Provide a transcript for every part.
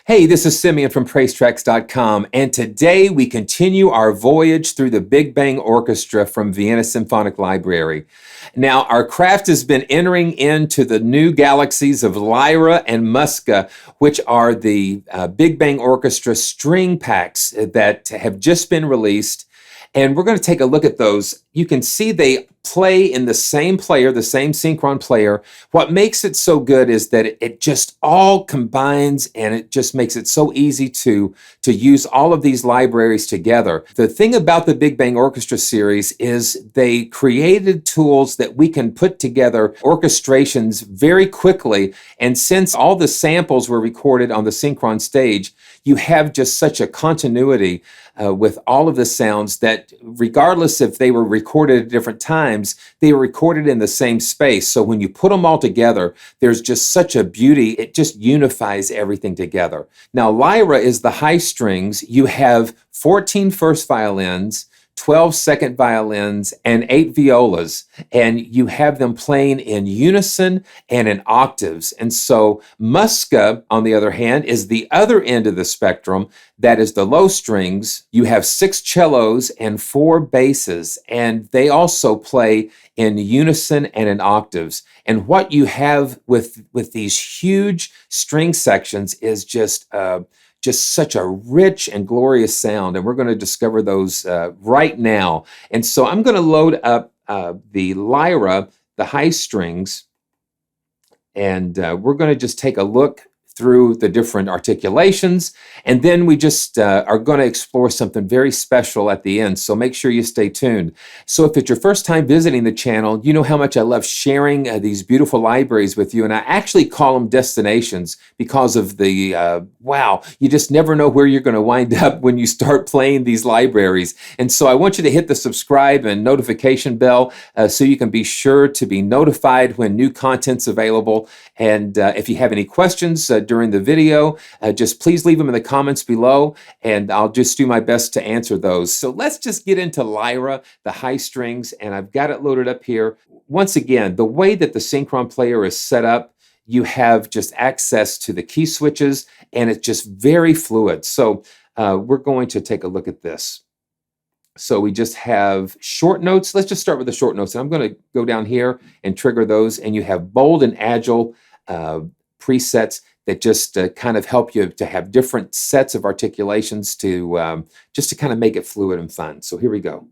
Hey, this is Simeon from PraiseTracks.com, and today we continue our voyage through the Big Bang Orchestra from Vienna Symphonic Library. Now, our craft has been entering into the new galaxies of Lyra and Musca, which are the Big Bang Orchestra string packs that have just been released. And we're going to take a look at those. You can see they play in the same player, the same Synchron player. What makes it so good is that it just all combines, and it just makes it so easy to use all of these libraries together. The thing about the Big Bang Orchestra series is they created tools that we can put together orchestrations very quickly. And since all the samples were recorded on the Synchron stage, you have just such a continuity with all of the sounds that, regardless if they were recorded at different times, they were recorded in the same space. So when you put them all together, there's just such a beauty. It just unifies everything together. Now, Lyra is the high strings. You have 14 first violins, 12 second violins, and 8 violas, and you have them playing in unison and in octaves. And so Musca, on the other hand, is the other end of the spectrum. That is the low strings. You have 6 cellos and 4 basses, and they also play in unison and in octaves. And what you have with these huge string sections is just such a rich and glorious sound, and we're going to discover those right now. And so I'm going to load up the Lyra, the high strings, and we're going to just take a look through the different articulations, and then we just are going to explore something very special at the end, so make sure you stay tuned. So if it's your first time visiting the channel, you know how much I love sharing these beautiful libraries with you, and I actually call them destinations because of the, wow, you just never know where you're going to wind up when you start playing these libraries. And so I want you to hit the subscribe and notification bell so you can be sure to be notified when new content's available. And if you have any questions during the video, just please leave them in the comments below, and I'll just do my best to answer those. So let's just get into Lyra, the high strings, and I've got it loaded up here. Once again, the way that the Synchron player is set up, you have just access to the key switches, and it's just very fluid. So we're going to take a look at this. So we just have short notes. Let's just start with the short notes. And I'm going to go down here and trigger those. And you have bold and agile presets that just kind of help you to have different sets of articulations to just to kind of make it fluid and fun. So here we go.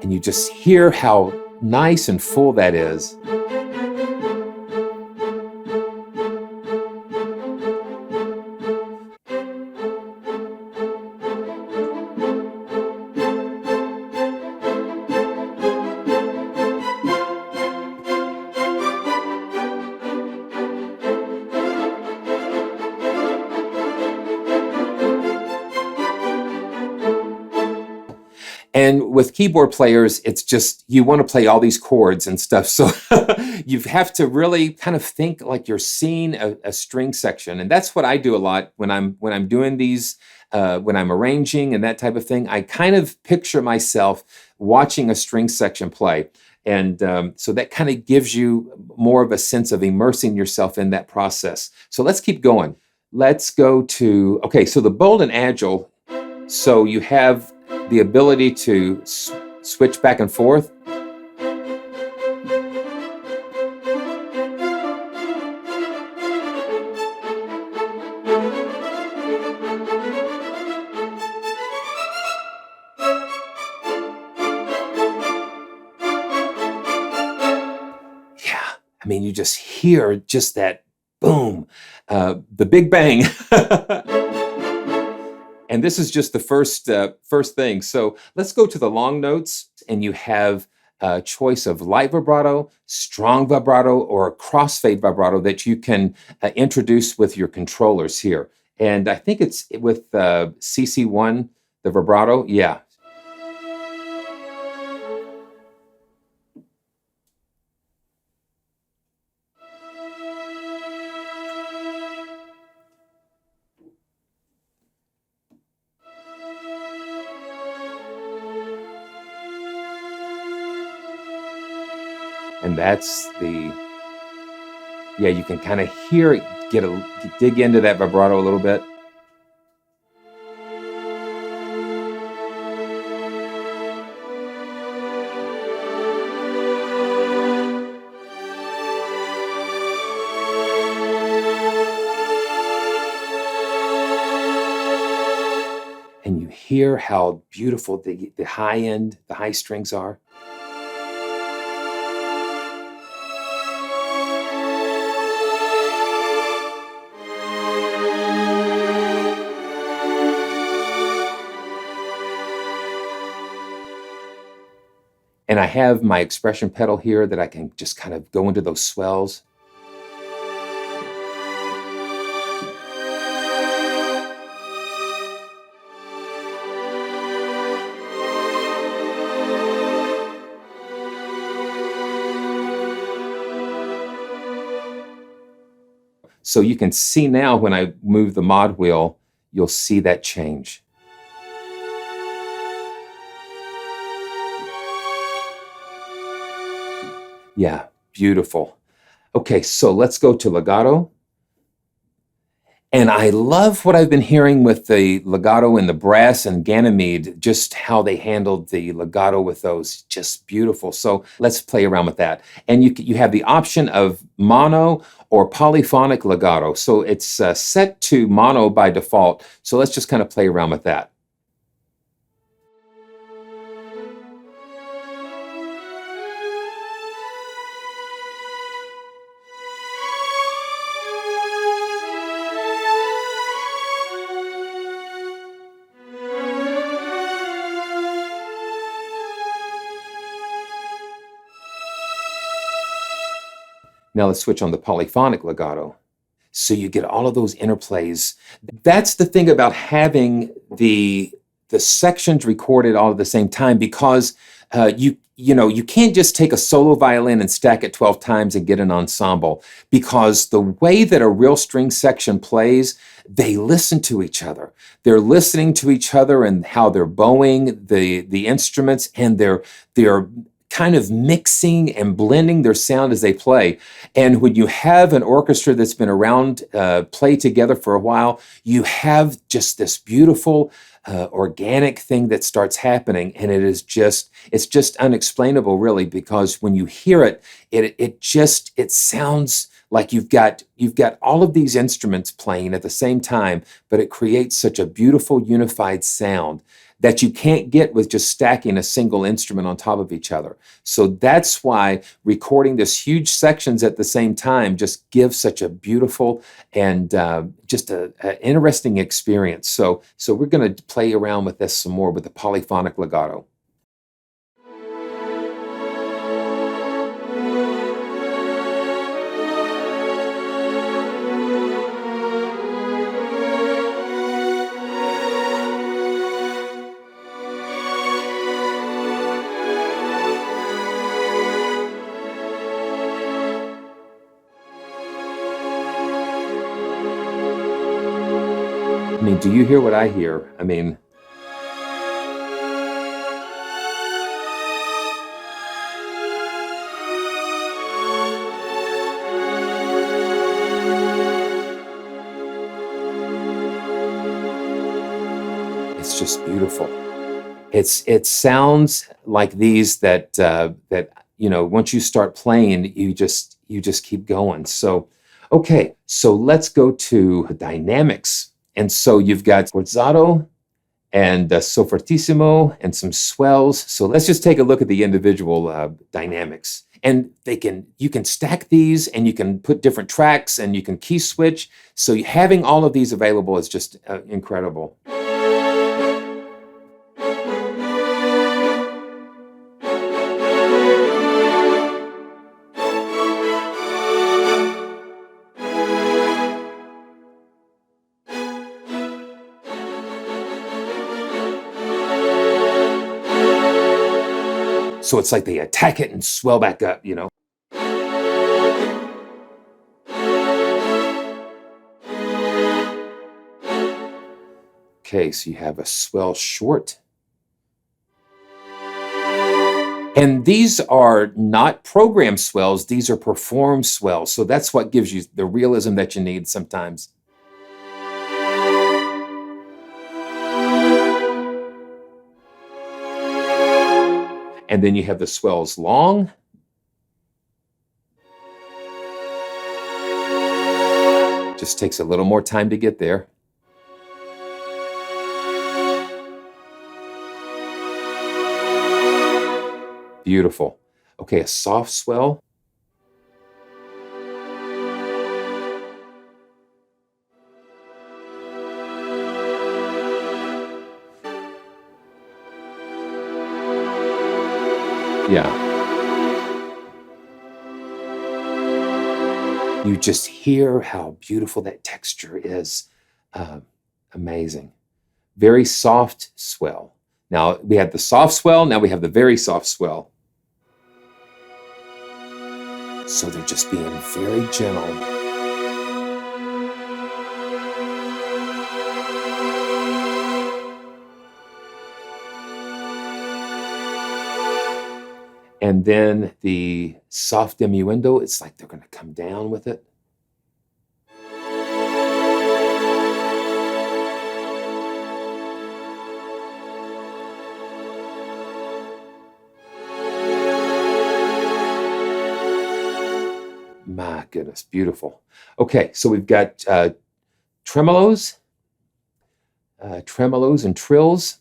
And you just hear how nice and full that is. And with keyboard players, it's just, you want to play all these chords and stuff. So you have to really kind of think like you're seeing a string section. And that's what I do a lot when I'm doing these, when I'm arranging and that type of thing. I kind of picture myself watching a string section play. And so that kind of gives you more of a sense of immersing yourself in that process. So let's keep going. Let's go to, okay, so the bold and agile. So you have the ability to switch back and forth. Yeah, I mean, you just hear just that boom, the Big Bang. And this is just the first thing. So let's go to the long notes, and you have a choice of light vibrato, strong vibrato, or a crossfade vibrato that you can introduce with your controllers here. And I think it's with CC1, the vibrato. Yeah. And that's the Yeah, you can kind of hear it, dig into that vibrato a little bit. And you hear how beautiful the high end, the high strings are. And I have my expression pedal here that I can just kind of go into those swells. So you can see now when I move the mod wheel, you'll see that change. Yeah, beautiful. Okay, so let's go to legato. And I love what I've been hearing with the legato and the brass and Ganymede, just how they handled the legato with those, just beautiful. So let's play around with that. And you have the option of mono or polyphonic legato. So it's set to mono by default. So let's just kind of play around with that. Now let's switch on the polyphonic legato. So you get all of those interplays. That's the thing about having the sections recorded all at the same time, because you can't just take a solo violin and stack it 12 times and get an ensemble, because the way that a real string section plays, they listen to each other. They're listening to each other and how they're bowing the instruments, and they're kind of mixing and blending their sound as they play. And when you have an orchestra that's been around, play together for a while, you have just this beautiful organic thing that starts happening, and it's just unexplainable, really, because when you hear it, it sounds like you've got all of these instruments playing at the same time, but it creates such a beautiful unified sound that you can't get with just stacking a single instrument on top of each other. So that's why recording this huge sections at the same time just gives such a beautiful and just an interesting experience. So we're going to play around with this some more with the polyphonic legato. I mean, do you hear what I hear? I mean, it's just beautiful. It sounds like these that once you start playing, you just keep going. So, okay, so let's go to dynamics. And so you've got sforzato and so fortissimo and some swells. So let's just take a look at the individual dynamics. And you can stack these, and you can put different tracks, and you can key switch. So having all of these available is just incredible. So it's like they attack it and swell back up, Okay, so you have a swell short. And these are not program swells, these are performed swells. So that's what gives you the realism that you need sometimes. And then you have the swells long. Just takes a little more time to get there. Beautiful. Okay, a soft swell. Yeah. You just hear how beautiful that texture is. Amazing. Very soft swell. Now we have the soft swell, now we have the very soft swell. So they're just being very gentle. And then the soft diminuendo, it's like they're going to come down with it. My goodness, beautiful. Okay, so we've got tremolos and trills.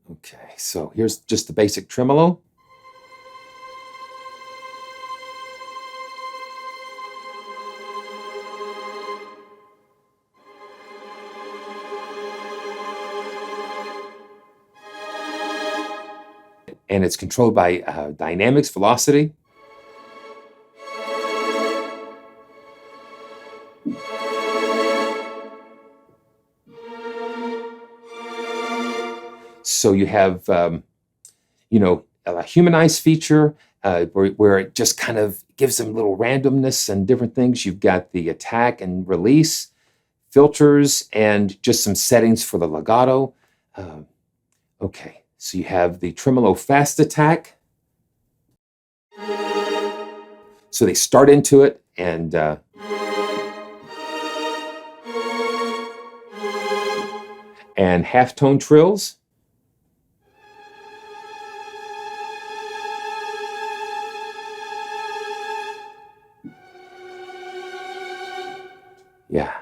Okay, so here's just the basic tremolo. And it's controlled by dynamics, velocity. So you have, you know, a humanized feature where it just kind of gives them little randomness and different things. You've got the attack and release, filters, and just some settings for the legato. Okay, so you have the tremolo fast attack. So they start into it and halftone trills. Yeah.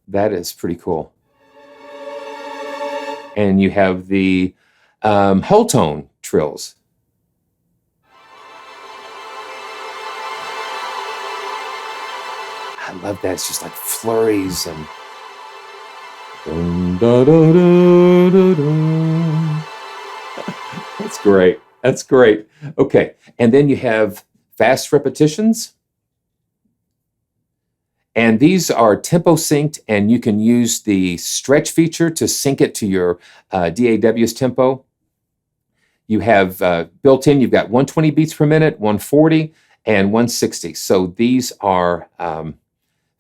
That is pretty cool. And you have the whole tone trills. I love that. It's just like flurries and dun, da, da, da, da, da. That's great. That's great. Okay, and then you have fast repetitions. And these are tempo synced, and you can use the stretch feature to sync it to your DAW's tempo. You have built in, you've got 120 beats per minute, 140, and 160. So these are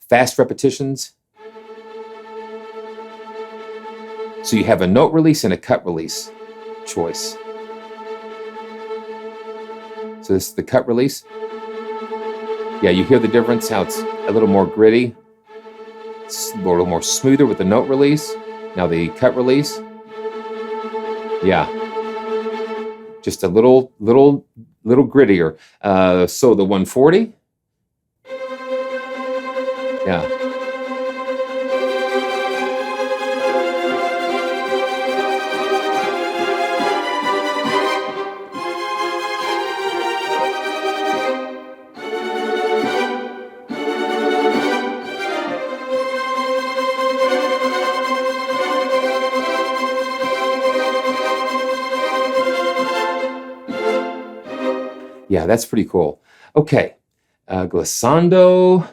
fast repetitions. So you have a note release and a cut release choice. So this is the cut release. Yeah, you hear the difference, how it's a little more gritty. It's a little more smoother with the note release. Now the cut release. Yeah. Just a little grittier. So the 140. Yeah. Yeah, that's pretty cool. Okay, glissando.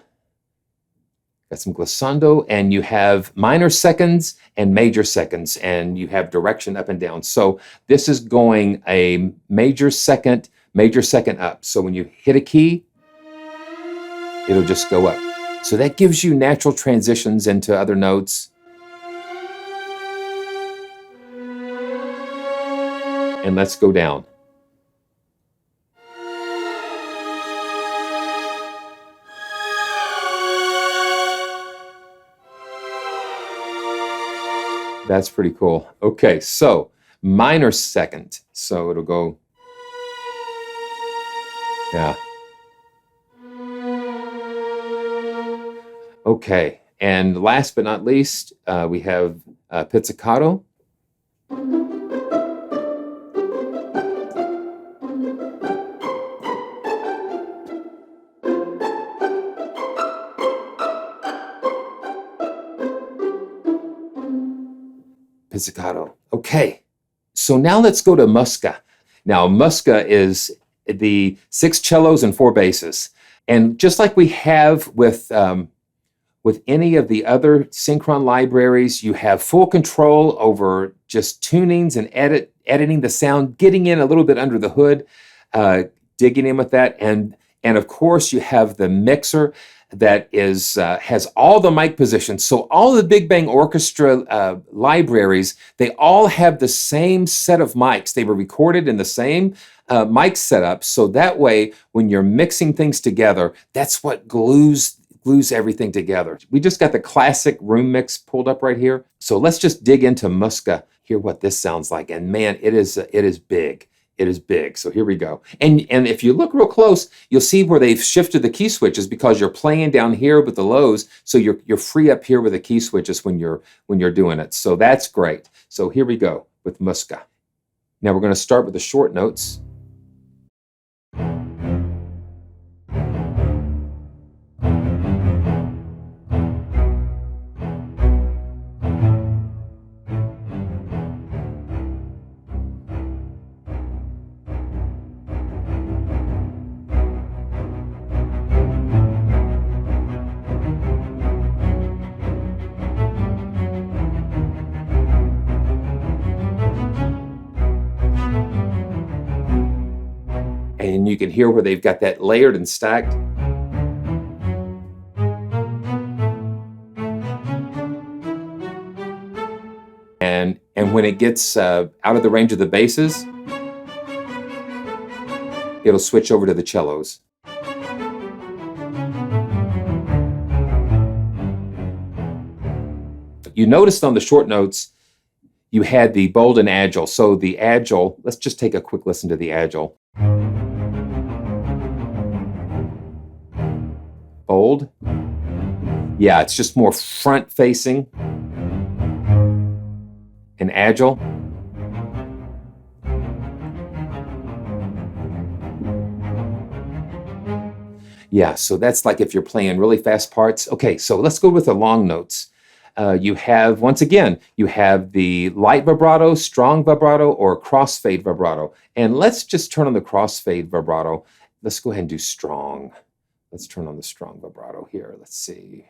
Got some glissando, and you have minor seconds and major seconds, and you have direction up and down. So this is going a major second up. So when you hit a key, it'll just go up. So that gives you natural transitions into other notes. And let's go down. That's pretty cool. Okay, so minor second. So it'll go, yeah. Okay, and last but not least, we have Pizzicato. Pizzicato. Okay, so now let's go to Musca. Now, Musca is the 6 cellos and 4 basses. And just like we have with any of the other Synchron libraries, you have full control over just tunings and editing the sound, getting in a little bit under the hood, digging in with that. And of course, you have the mixer that is has all the mic positions. So all the Big Bang Orchestra libraries, they all have the same set of mics. They were recorded in the same mic setup. So that way, when you're mixing things together, that's what glues everything together. We just got the classic room mix pulled up right here. So let's just dig into Musca, hear what this sounds like. And man, it is big. It is big. So here we go. And if you look real close, you'll see where they've shifted the key switches because you're playing down here with the lows. So you're free up here with the key switches when you're doing it. So that's great. So here we go with Musca. Now we're going to start with the short notes. And you can hear where they've got that layered and stacked. And when it gets out of the range of the basses, it'll switch over to the cellos. You noticed on the short notes, you had the bold and agile. So the agile, let's just take a quick listen to the agile. Bold. Yeah, it's just more front facing. And agile. Yeah, so that's like if you're playing really fast parts. Okay, so let's go with the long notes. You have, once again, you have the light vibrato, strong vibrato, or crossfade vibrato. And let's just turn on the crossfade vibrato. Let's go ahead and do strong. Let's turn on the strong vibrato here. Let's see,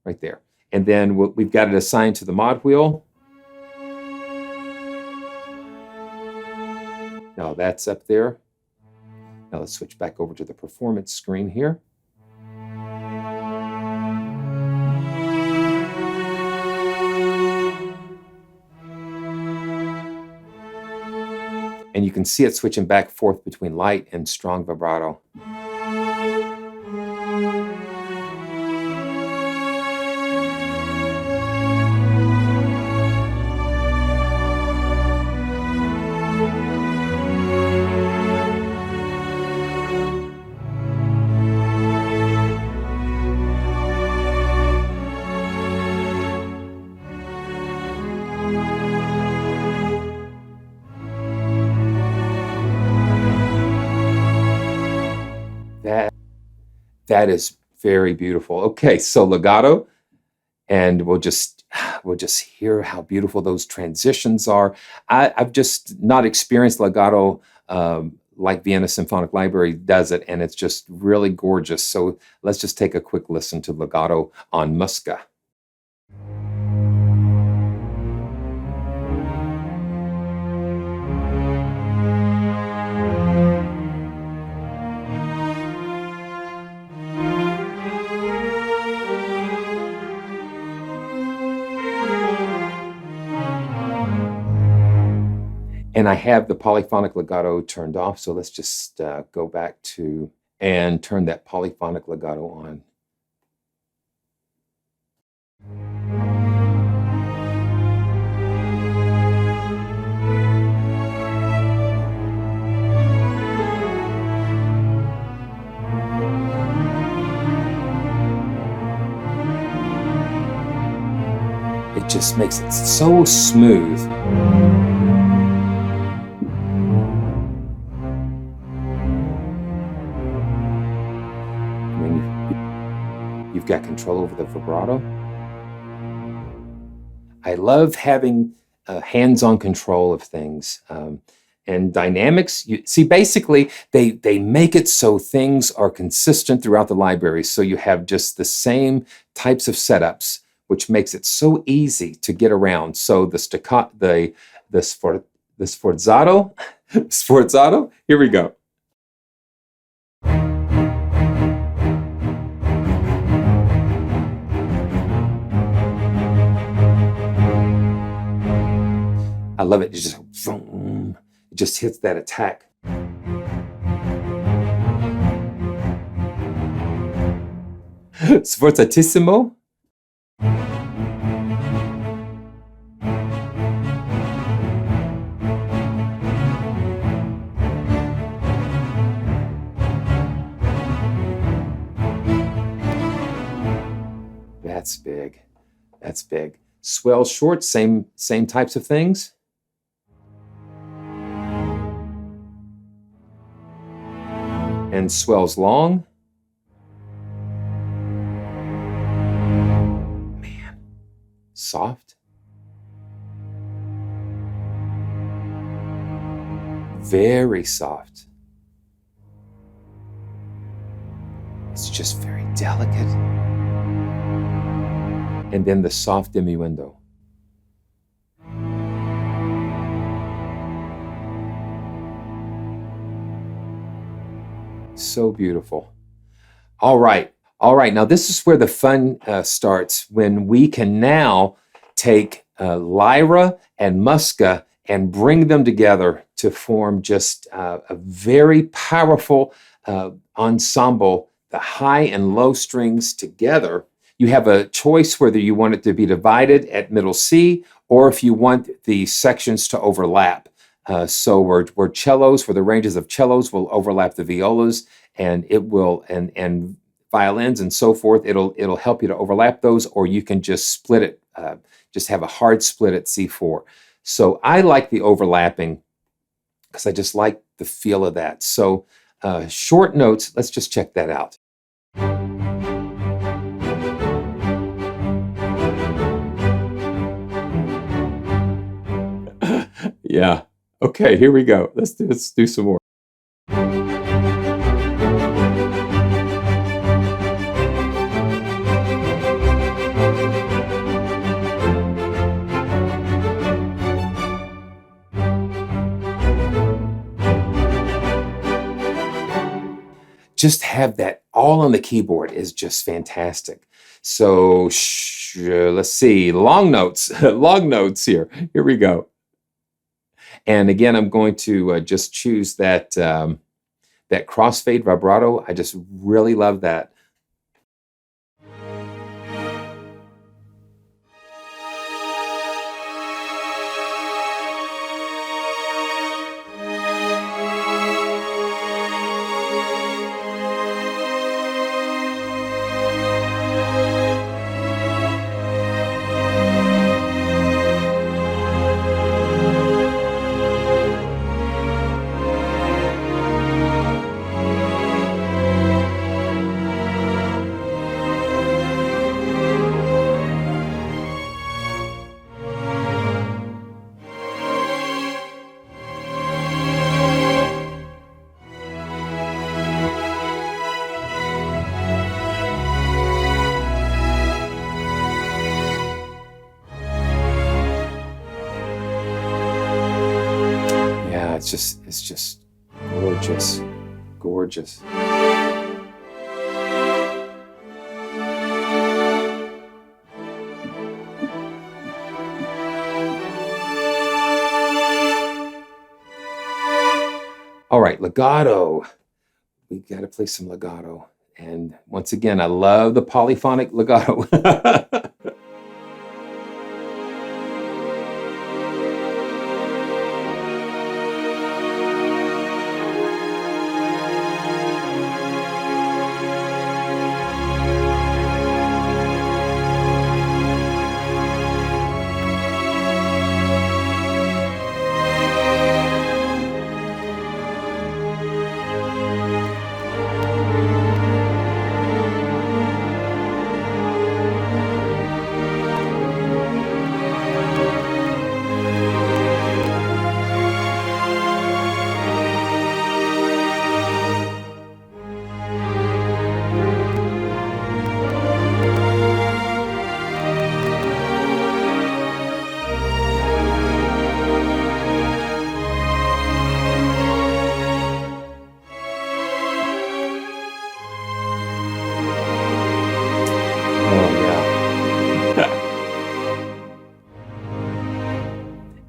right there. And then we've got it assigned to the mod wheel. Now that's up there. Now let's switch back over to the performance screen here. And you can see it switching back and forth between light and strong vibrato. That is very beautiful. Okay, so legato, and we'll just hear how beautiful those transitions are. I've just not experienced legato like Vienna Symphonic Library does it, and it's just really gorgeous. So let's just take a quick listen to legato on Musca. And I have the polyphonic legato turned off, so let's just go back to and turn that polyphonic legato on. It just makes it so smooth. You've got control over the vibrato. I love having hands-on control of things. And dynamics, you see, basically, they make it so things are consistent throughout the library. So you have just the same types of setups, which makes it so easy to get around. So the staccato, the sforzato, sforzato, here we go. I love it. It just hits that attack. Sforzatissimo. That's big. That's big. Swell short, same types of things. And swells long. Man, soft. Very soft. It's just very delicate. And then the soft diminuendo. So beautiful. All right. Now this is where the fun starts, when we can now take Lyra and Musca and bring them together to form just a very powerful ensemble, the high and low strings together. You have a choice whether you want it to be divided at middle C or if you want the sections to overlap. So where cellos, where the ranges of cellos will overlap the violas, and it will and violins and so forth, it'll help you to overlap those, or you can just split it, just have a hard split at C4. So I like the overlapping because I just like the feel of that. So short notes, let's just check that out. Yeah. Okay, here we go. Let's do some more. Just have that all on the keyboard is just fantastic. So let's see, long notes, long notes here. Here we go. And again, I'm going to just choose that, that crossfade vibrato. I just really love that. It's just gorgeous, gorgeous. legato. We got to play some legato. And once again, I love the polyphonic legato.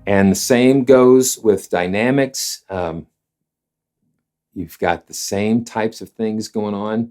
And the same goes with dynamics. You've got the same types of things going on.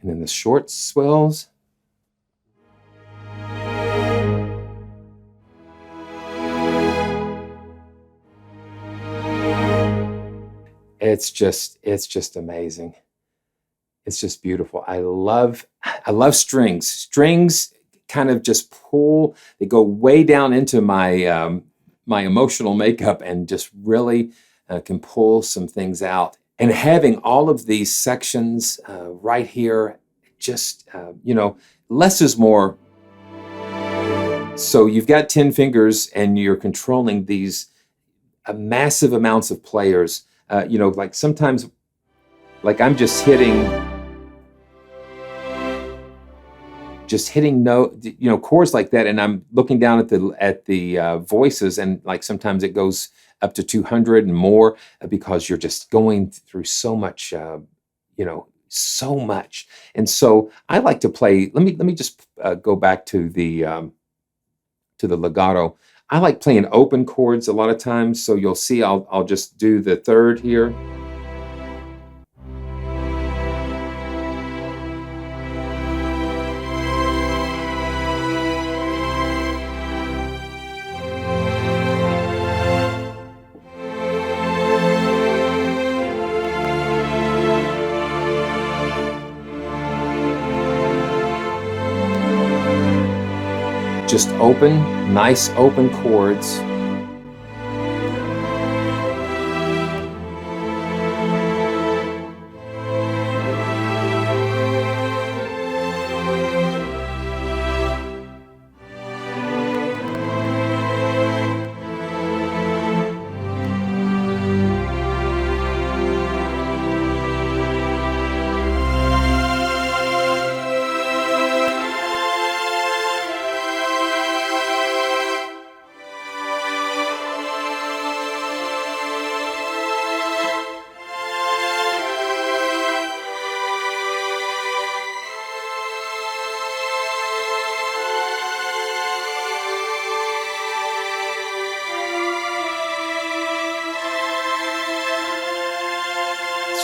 And then the short swells. It's just amazing. It's just beautiful. I love strings. Strings kind of just pull, they go way down into my my emotional makeup and just really can pull some things out. And having all of these sections right here, just, you know, less is more. So you've got 10 fingers and you're controlling these massive amounts of players. You know, like sometimes, like I'm just hitting chords like that, and I'm looking down at the voices, and like sometimes it goes up to 200 and more because you're just going through so much, you know, so much. And so I like to play. Let me just go back to the legato. I like playing open chords a lot of times. So you'll see I'll just do the third here. Just open, nice open chords.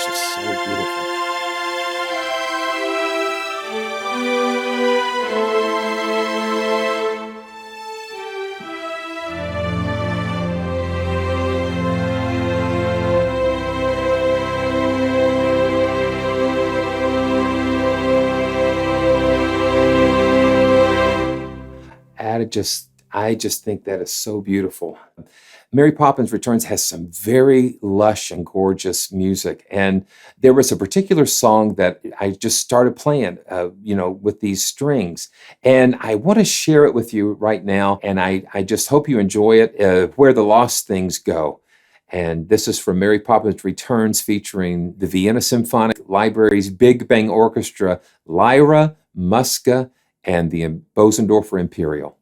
So beautiful. I just think that is so beautiful. Mary Poppins Returns has some very lush and gorgeous music. And there was a particular song that I just started playing, you know, with these strings. And I want to share it with you right now. And I just hope you enjoy it, Where the Lost Things Go. And this is from Mary Poppins Returns, featuring the Vienna Symphonic Library's Big Bang Orchestra, Lyra, Musca, and the Bosendorfer Imperial.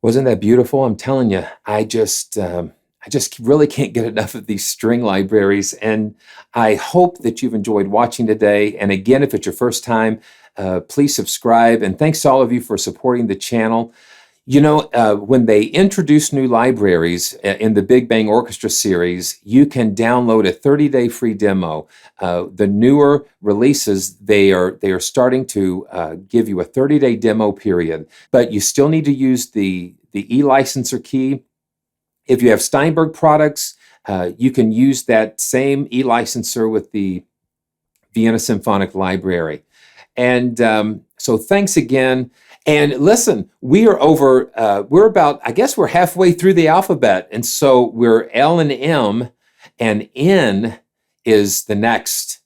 Wasn't that beautiful? I'm telling you, I just really can't get enough of these string libraries. And I hope that you've enjoyed watching today. And again, if it's your first time, please subscribe. And thanks to all of you for supporting the channel. You know, when they introduce new libraries in the Big Bang Orchestra series, you can download a 30-day free demo. The newer releases, they are starting to give you a 30-day demo period, but you still need to use the e-licenser key. If you have Steinberg products, you can use that same e-licenser with the Vienna Symphonic Library. And so thanks again. And listen, we're about, I guess we're halfway through the alphabet. And so we're L and M, and N is the next.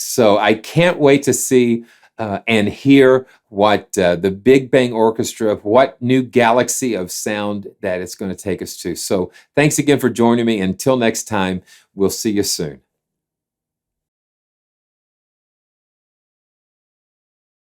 So I can't wait to see and hear what the Big Bang Orchestra, what new galaxy of sound that it's going to take us to. So thanks again for joining me. Until next time, we'll see you soon.